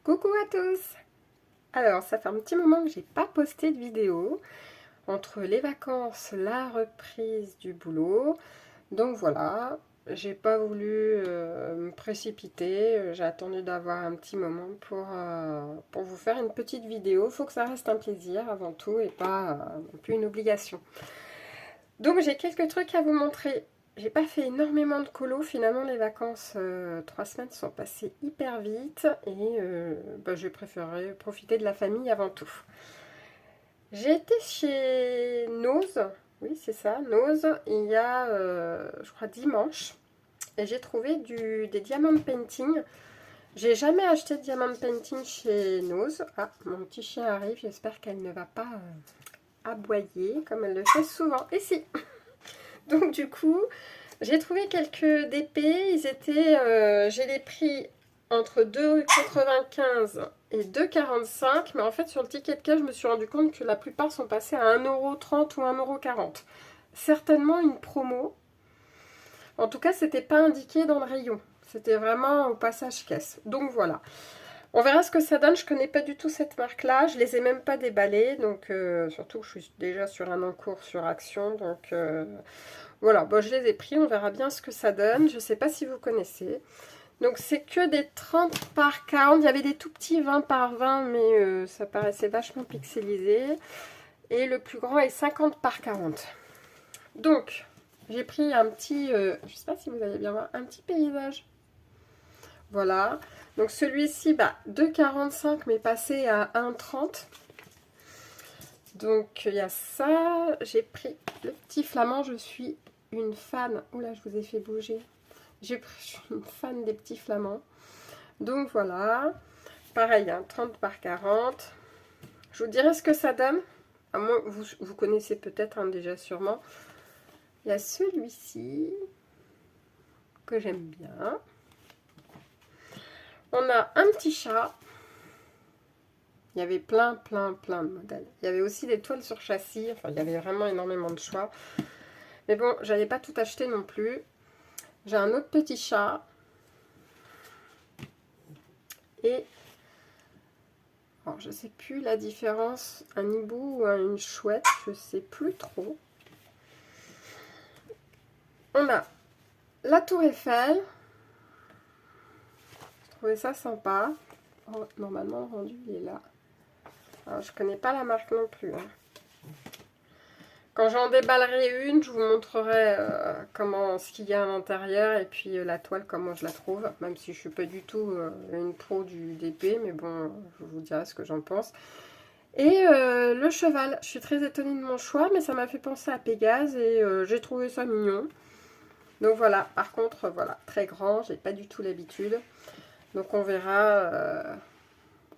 Coucou à tous! Alors, ça fait un petit moment que j'ai pas posté de vidéo entre les vacances, la reprise du boulot. Donc voilà, j'ai pas voulu me précipiter. J'ai attendu d'avoir un petit moment pour vous faire une petite vidéo. Faut que ça reste un plaisir avant tout et pas non plus une obligation. Donc j'ai quelques trucs à vous montrer. J'ai pas fait énormément de colo, finalement les vacances, 3 semaines sont passées hyper vite et j'ai préféré profiter de la famille avant tout. J'ai été chez Nose, oui c'est ça, Nose, il y a je crois dimanche, et j'ai trouvé des diamond painting. J'ai jamais acheté de diamond painting chez Nose. Ah, mon petit chien arrive, j'espère qu'elle ne va pas aboyer comme elle le fait souvent. Et si! Donc du coup, j'ai trouvé quelques DP, j'ai les prix entre 2,95 et 2,45, mais en fait sur le ticket de caisse, je me suis rendu compte que la plupart sont passés à 1,30 € ou 1,40 €. Certainement une promo. En tout cas, c'était pas indiqué dans le rayon. C'était vraiment au passage caisse. Donc voilà. On verra ce que ça donne. Je connais pas du tout cette marque-là. Je les ai même pas déballées. Donc surtout que je suis déjà sur un encours sur Action. Donc voilà, bon, je les ai pris, on verra bien ce que ça donne. Je ne sais pas si vous connaissez. Donc c'est que des 30 par 40. Il y avait des tout petits 20 par 20, mais ça paraissait vachement pixelisé. Et le plus grand est 50 par 40. Donc j'ai pris un petit, je ne sais pas si vous allez bien voir, un petit paysage. Voilà. Donc celui-ci, 2,45 mais passé à 1,30. Donc il y a ça. J'ai pris le petit flamand, je suis une fan. Oula, je vous ai fait bouger. Je suis une fan des petits flamands. Donc voilà. Pareil, 30 par 40. Je vous dirai ce que ça donne. À moins, vous connaissez peut-être déjà sûrement. Il y a celui-ci que j'aime bien. On a un petit chat. Il y avait plein de modèles. Il y avait aussi des toiles sur châssis. Enfin, il y avait vraiment énormément de choix. Mais bon, j'allais pas tout acheter non plus. J'ai un autre petit chat. Et alors, je sais plus la différence, un hibou ou une chouette, je sais plus trop. On a la tour Eiffel. Je trouvais ça sympa. Oh, normalement, le rendu, il est là. Alors, je connais pas la marque non plus. Quand j'en déballerai une, je vous montrerai ce qu'il y a à l'intérieur et puis la toile, comment je la trouve. Même si je suis pas du tout une pro du DP, mais bon, je vous dirai ce que j'en pense. Et le cheval, je suis très étonnée de mon choix, mais ça m'a fait penser à Pégase et j'ai trouvé ça mignon. Donc voilà, par contre, voilà, très grand, j'ai pas du tout l'habitude. Donc on verra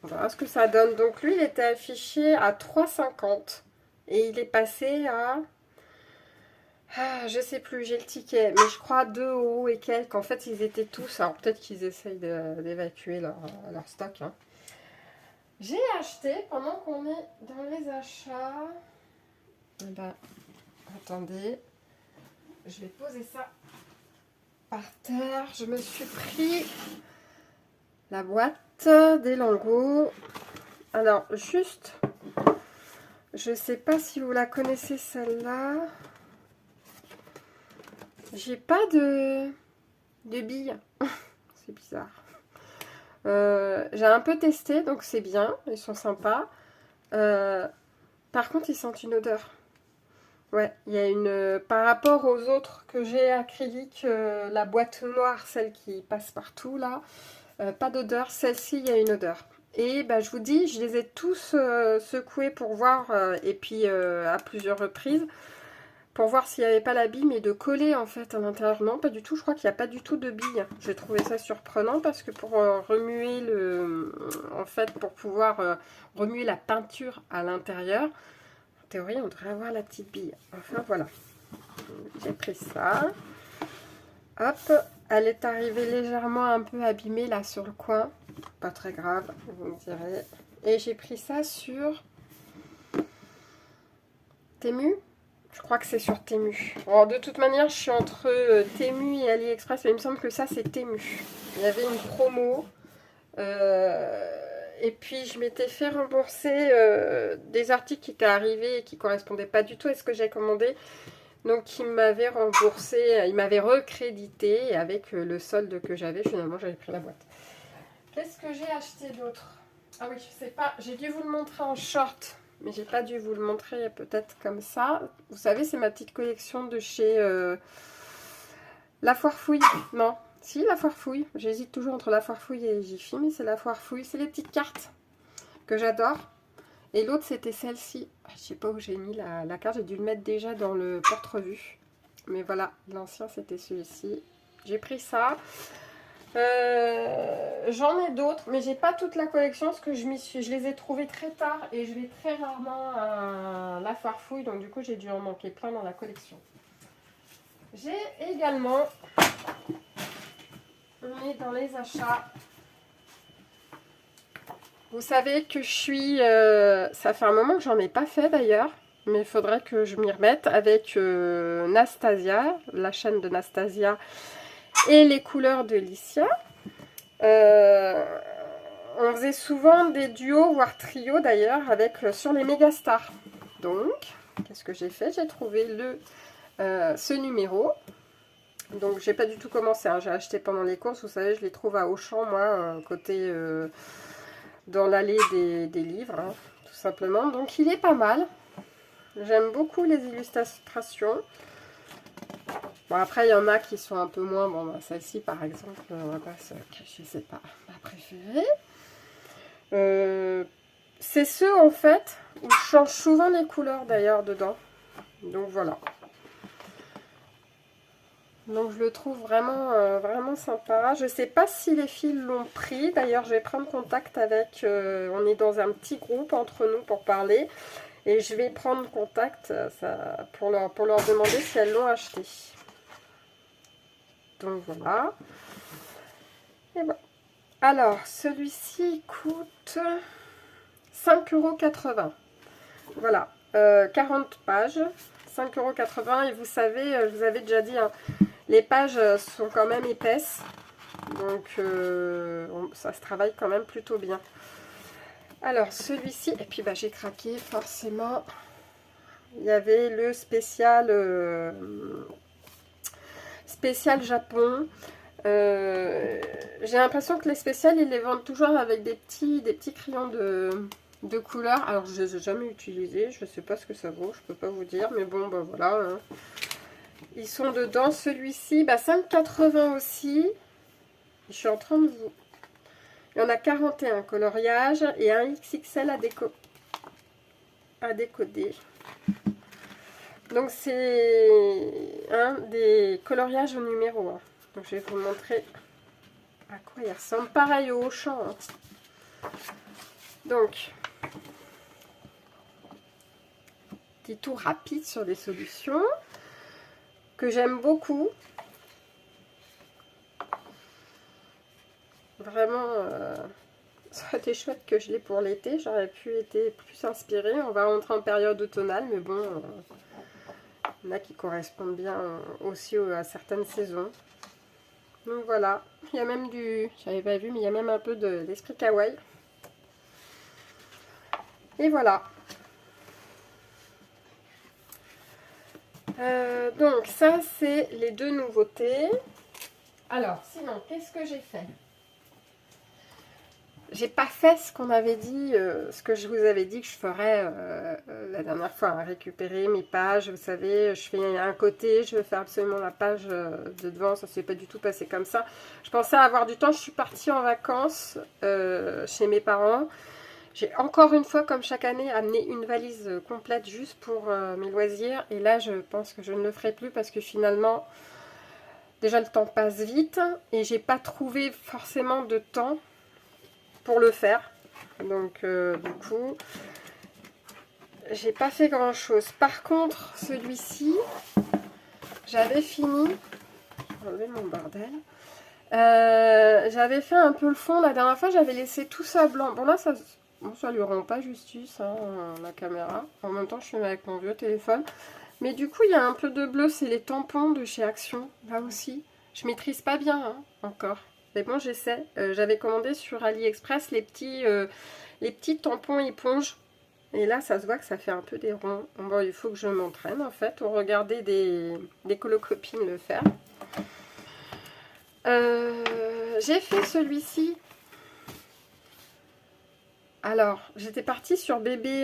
ce que ça donne. Donc lui, il était affiché à 3,50 et il est passé à... je sais plus, j'ai le ticket, mais je crois 2 € et quelques. En fait, ils étaient tous, alors peut-être qu'ils essayent d'évacuer leur stock, hein. J'ai acheté, pendant qu'on est dans les achats, attendez, je vais poser ça par terre. Je me suis pris la boîte des lingots. Alors, juste, je sais pas si vous la connaissez celle-là. J'ai pas de billes. C'est bizarre. J'ai un peu testé, donc c'est bien, ils sont sympas. Par contre, ils sentent une odeur. Ouais, il y a une... Par rapport aux autres que j'ai acryliques, la boîte noire, celle qui passe partout, là, pas d'odeur. Celle-ci, il y a une odeur. Et je vous dis, je les ai tous secoués pour voir, et puis à plusieurs reprises, pour voir s'il n'y avait pas la bille, mais de coller en fait à l'intérieur. Non, pas du tout, je crois qu'il n'y a pas du tout de bille. J'ai trouvé ça surprenant parce que pour remuer en fait, pour pouvoir remuer la peinture à l'intérieur, en théorie, on devrait avoir la petite bille. Enfin, voilà. J'ai pris ça. Hop, elle est arrivée légèrement un peu abîmée là sur le coin. Pas très grave, vous me direz. Et j'ai pris ça sur Temu. Je crois que c'est sur Temu. Alors, de toute manière, je suis entre Temu et AliExpress, mais il me semble que ça, c'est Temu. Il y avait une promo. Et puis je m'étais fait rembourser des articles qui étaient arrivés et qui ne correspondaient pas du tout à ce que j'ai commandé. Donc il m'avait remboursé, il m'avait recrédité et avec le solde que j'avais, finalement j'avais pris la boîte. Qu'est-ce que j'ai acheté d'autre? Ah oui, je sais pas, j'ai dû vous le montrer en short, mais j'ai pas dû vous le montrer peut-être comme ça. Vous savez, c'est ma petite collection de chez La Foire Fouille. Non, si, La Foire Fouille. J'hésite toujours entre La Foire Fouille et Jiffy, mais c'est La Foire Fouille. C'est les petites cartes que j'adore. Et l'autre, c'était celle-ci. Je sais pas où j'ai mis la carte, j'ai dû le mettre déjà dans le porte-revue. Mais voilà, l'ancien, c'était celui-ci. J'ai pris ça. J'en ai d'autres, mais j'ai pas toute la collection parce que je les ai trouvés très tard et je vais très rarement à La Foire Fouille, donc du coup j'ai dû en manquer plein dans la collection. J'ai également, on est dans les achats, vous savez que je suis, ça fait un moment que j'en ai pas fait d'ailleurs, mais il faudrait que je m'y remette avec Nastasia, la chaîne de Nastasia et les couleurs de Licia. On faisait souvent des duos, voire trios d'ailleurs, avec sur les Megastars. Donc, qu'est-ce que j'ai fait? J'ai trouvé ce numéro. Donc, j'ai pas du tout commencé, hein. J'ai acheté pendant les courses. Vous savez, je les trouve à Auchan, moi, côté dans l'allée des livres, hein, tout simplement. Donc, il est pas mal. J'aime beaucoup les illustrations. Bon, après, il y en a qui sont un peu moins. Bon, bah, celle-ci, par exemple, on va pas se cacher, c'est pas ma préférée. C'est ceux, en fait, où je change souvent les couleurs, d'ailleurs, dedans. Donc, voilà. Donc, je le trouve vraiment, vraiment sympa. Je sais pas si les filles l'ont pris. D'ailleurs, je vais prendre contact avec... on est dans un petit groupe entre nous pour parler. Et je vais prendre contact pour leur demander si elles l'ont acheté. Donc voilà. Et voilà. Alors, celui-ci coûte 5,80 €. Voilà, 40 pages, 5,80 €. Et vous savez, je vous avais déjà dit, hein, les pages sont quand même épaisses. Donc, ça se travaille quand même plutôt bien. Alors, celui-ci, et puis bah, j'ai craqué forcément. Il y avait le spécial Japon. J'ai l'impression que les spéciales, ils les vendent toujours avec des petits crayons de couleur. Alors, je ne les ai jamais utilisés. Je ne sais pas ce que ça vaut. Je ne peux pas vous dire. Mais bon, ben voilà. Hein. Ils sont dedans. Celui-ci, bah, 5,80 € aussi. Je suis en train de vous... Il y en a 41 coloriages et un XXL à décoder. Donc, c'est un des coloriages au numéro 1. Donc, je vais vous montrer à quoi il ressemble. Pareil au Auchan. Hein. Donc, petit tour rapide sur les solutions que j'aime beaucoup. Vraiment, ça aurait été chouette que je l'ai pour l'été. J'aurais pu être plus inspirée. On va rentrer en période automnale, mais bon, il y en a qui correspondent bien aussi à certaines saisons. Donc voilà, il y a même j'avais pas vu, mais il y a même un peu d'esprit kawaii. Et voilà. Donc ça, c'est les deux nouveautés. Alors, sinon, qu'est-ce que j'ai fait? J'ai pas fait ce qu'on avait dit, ce que je vous avais dit que je ferais la dernière fois, hein, récupérer mes pages. Vous savez, je fais un côté, je veux faire absolument la page de devant, ça s'est pas du tout passé comme ça. Je pensais avoir du temps, je suis partie en vacances chez mes parents. J'ai encore une fois, comme chaque année, amené une valise complète juste pour mes loisirs. Et là, je pense que je ne le ferai plus parce que finalement, déjà le temps passe vite et j'ai pas trouvé forcément de temps pour le faire. Donc du coup, j'ai pas fait grand chose. Par contre, celui-ci, j'avais fini. Je vais enlever mon bordel. J'avais fait un peu le fond la dernière fois, j'avais laissé tout ça blanc. Bon là, ça lui rend pas justice, hein, la caméra. En même temps, je suis avec mon vieux téléphone. Mais du coup, il y a un peu de bleu, c'est les tampons de chez Action, là aussi. Je maîtrise pas bien, hein, encore. Mais bon, j'essaie. J'avais commandé sur AliExpress les petits tampons éponges. Et là, ça se voit que ça fait un peu des ronds. Bon, il faut que je m'entraîne, en fait, ou regarder des colocopines le faire. J'ai fait celui-ci. Alors, j'étais partie sur bébé...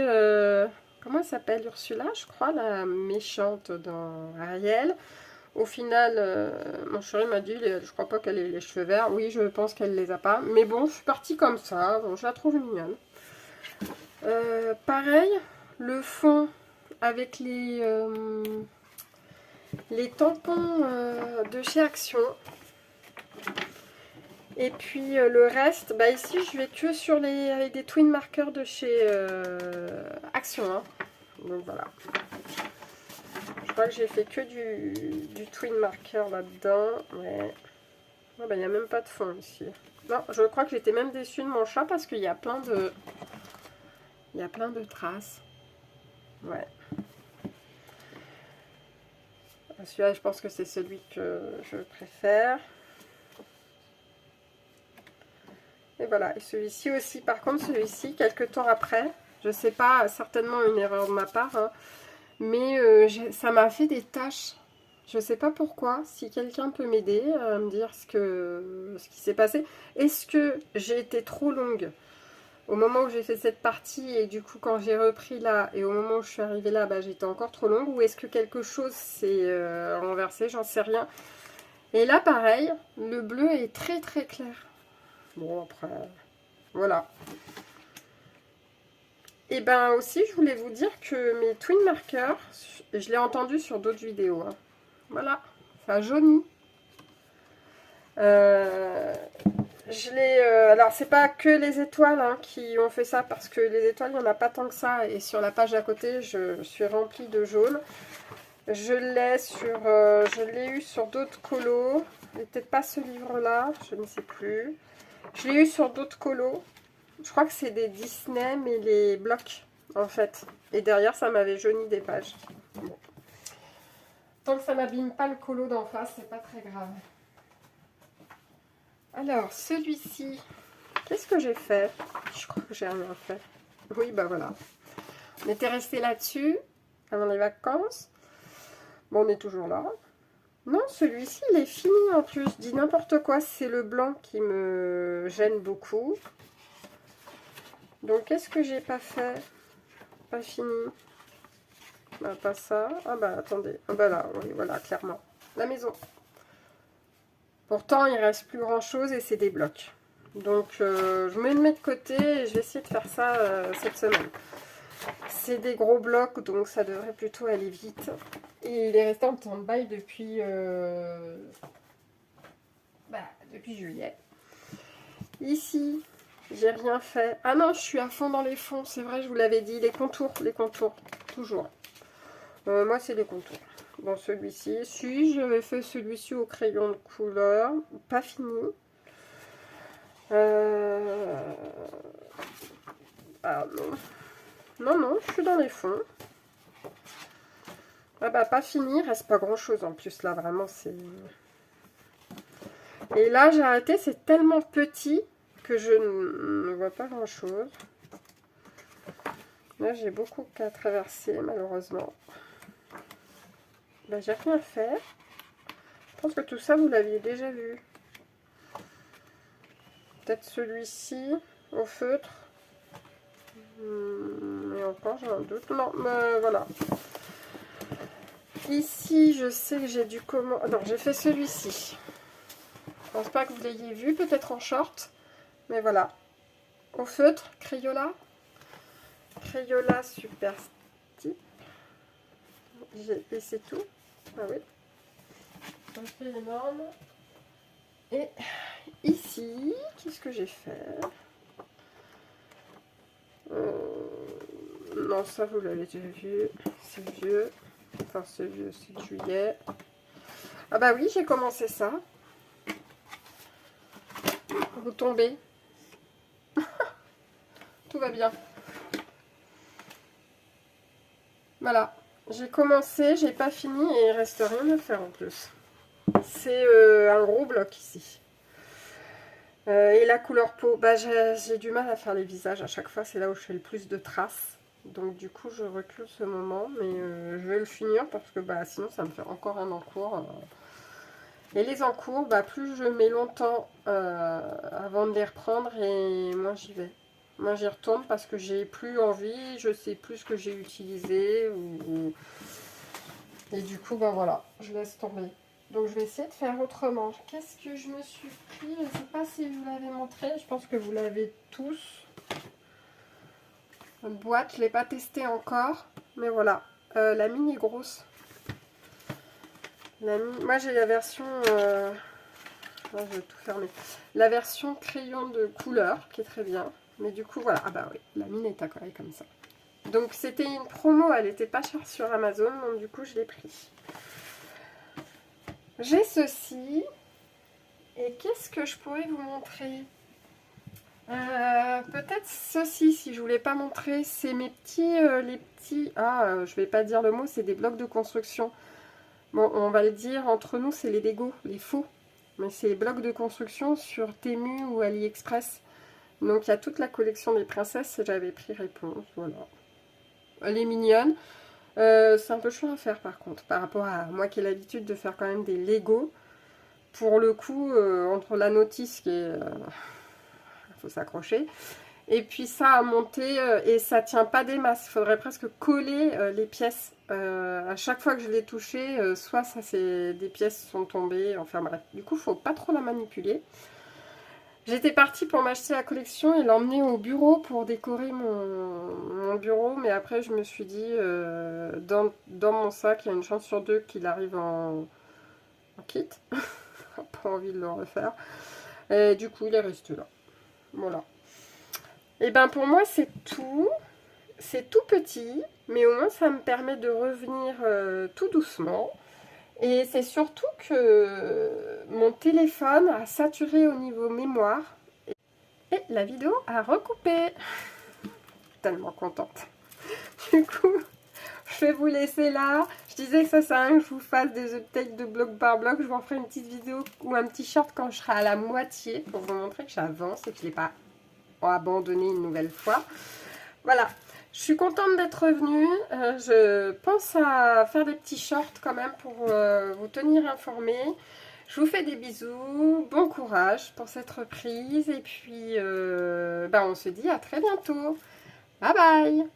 comment elle s'appelle? Ursula, je crois, la méchante dans Ariel. Au final, mon chéri m'a dit, je crois pas qu'elle ait les cheveux verts. Oui, je pense qu'elle les a pas. Mais bon, je suis partie comme ça. Bon, je la trouve mignonne. Pareil, le fond avec les tampons de chez Action. Et puis le reste, bah ici je vais que sur avec des twin markers de chez Action. Hein. Donc voilà. Je crois que j'ai fait que du twin marker là-dedans. Ouais. Oh, bah, il n'y a même pas de fond ici. Non, je crois que j'étais même déçue de mon chat parce qu'il y a plein de... Il y a plein de traces. Ouais. Celui-là, je pense que c'est celui que je préfère. Et voilà. Et celui-ci aussi. Par contre, celui-ci, quelques temps après, je sais pas, certainement une erreur de ma part, hein, mais ça m'a fait des taches. Je sais pas pourquoi. Si quelqu'un peut m'aider à me dire ce qui s'est passé. Est-ce que j'ai été trop longue au moment où j'ai fait cette partie et du coup quand j'ai repris là et au moment où je suis arrivée là, bah, j'étais encore trop longue, ou est-ce que quelque chose s'est renversé, j'en sais rien. Et là pareil, le bleu est très très clair. Bon après, voilà. Et ben aussi je voulais vous dire que mes twin markers, je l'ai entendu sur d'autres vidéos, hein. Voilà, ça jaunit. Alors c'est pas que les étoiles hein, qui ont fait ça, parce que les étoiles il n'y en a pas tant que ça, et sur la page d'à côté je suis remplie de jaune. Je l'ai eu sur d'autres colos, et peut-être pas ce livre là, je ne sais plus. Je l'ai eu sur d'autres colos, je crois que c'est des Disney mais les blocs en fait, et derrière ça m'avait jauni des pages. Bon. Tant que ça n'abîme pas le colo d'en face, c'est pas très grave. Alors, celui-ci, qu'est-ce que j'ai fait? Je crois que j'ai rien fait. Oui, bah voilà. On était resté là-dessus avant les vacances. Bon, on est toujours là. Non, celui-ci, il est fini en plus. Je dis n'importe quoi, c'est le blanc qui me gêne beaucoup. Donc, qu'est-ce que j'ai pas fait? Pas fini. Bah, pas ça. Ah bah, attendez. Ah bah là, oui, voilà, clairement. La maison. Pourtant, il reste plus grand-chose et c'est des blocs. Donc, je me mets de côté et je vais essayer de faire ça cette semaine. C'est des gros blocs, donc ça devrait plutôt aller vite. Et il est resté en stand-by depuis juillet. Ici, j'ai rien fait. Ah non, je suis à fond dans les fonds, c'est vrai, je vous l'avais dit. Les contours, toujours. Moi, c'est les contours. Bon, celui-ci, si j'avais fait celui-ci au crayon de couleur, pas fini. Ah non. Non, je suis dans les fonds. Ah bah, pas fini, il reste pas grand-chose en plus, là, vraiment, c'est... Et là, j'ai arrêté, c'est tellement petit que je ne vois pas grand-chose. Là, j'ai beaucoup qu'à traverser, malheureusement. Bah, j'ai rien fait. Je pense que tout ça, vous l'aviez déjà vu. Peut-être celui-ci, au feutre. Et encore, j'ai un doute. Non, mais voilà. Ici, je sais que j'ai dû commander... Non, j'ai fait celui-ci. Je pense pas que vous l'ayez vu, peut-être en short. Mais voilà. Au feutre, Crayola. Crayola Super Stick. Et c'est tout. Ah oui. Ça fait énorme. Et ici, qu'est-ce que j'ai fait? Non, ça vous l'avez déjà vu. C'est vieux. Enfin, c'est vieux, c'est de juillet. Ah bah oui, j'ai commencé ça. Vous tombez. Tout va bien. Voilà. J'ai commencé, j'ai pas fini et il reste rien à faire en plus. C'est un gros bloc ici. Et la couleur peau, bah, j'ai du mal à faire les visages à chaque fois, c'est là où je fais le plus de traces. Donc du coup je recule ce moment, mais je vais le finir parce que bah, sinon ça me fait encore un encours. Et les encours, bah, plus je mets longtemps avant de les reprendre et moins j'y vais. Moi j'y retourne parce que j'ai plus envie, je sais plus ce que j'ai utilisé. Et du coup, bah voilà, je laisse tomber. Donc je vais essayer de faire autrement. Qu'est-ce que je me suis pris? Je ne sais pas si je vous l'avais montré, je pense que vous l'avez tous. Une boîte, je ne l'ai pas testée encore, mais voilà. La mine est grosse. Moi j'ai la version... je vais tout fermer. La version crayon de couleur, qui est très bien. Mais du coup, voilà. Ah bah oui, la mine est accolée comme ça. Donc c'était une promo, elle n'était pas chère sur Amazon, donc du coup je l'ai pris. J'ai ceci. Et qu'est-ce que je pourrais vous montrer? Peut-être ceci, si je voulais pas montrer, c'est mes petits, les petits... Ah, je vais pas dire le mot, c'est des blocs de construction. Bon, on va le dire, entre nous, c'est les Lego, les faux. Mais c'est les blocs de construction sur Temu ou AliExpress. Donc il y a toute la collection des princesses et j'avais pris réponse, voilà. Elle est mignonne. C'est un peu chiant à faire par contre, par rapport à moi qui ai l'habitude de faire quand même des Lego. Pour le coup, entre la notice qui est... faut s'accrocher. Et puis ça à monter et ça tient pas des masses. Il faudrait presque coller les pièces. À chaque fois que je l'ai touché, soit ça c'est des pièces sont tombées. Enfin bref, du coup, faut pas trop la manipuler. J'étais partie pour m'acheter la collection et l'emmener au bureau pour décorer mon bureau. Mais après, je me suis dit, dans mon sac, il y a une chance sur deux qu'il arrive en kit. Pas envie de le refaire. Et du coup, il est resté là. Voilà. Et ben pour moi, c'est tout. C'est tout petit, mais au moins ça me permet de revenir tout doucement. Et c'est surtout que mon téléphone a saturé au niveau mémoire. Et la vidéo a recoupé. Tellement contente. Du coup, je vais vous laisser là. Je disais que ça sert à rien que je vous fasse des updates de bloc par bloc. Je vous en ferai une petite vidéo ou un petit short quand je serai à la moitié pour vous montrer que j'avance et que je ne l'ai pas abandonné une nouvelle fois. Voilà. Je suis contente d'être revenue. Je pense à faire des petits shorts quand même pour vous tenir informés. Je vous fais des bisous. Bon courage pour cette reprise. Et puis, on se dit à très bientôt. Bye bye!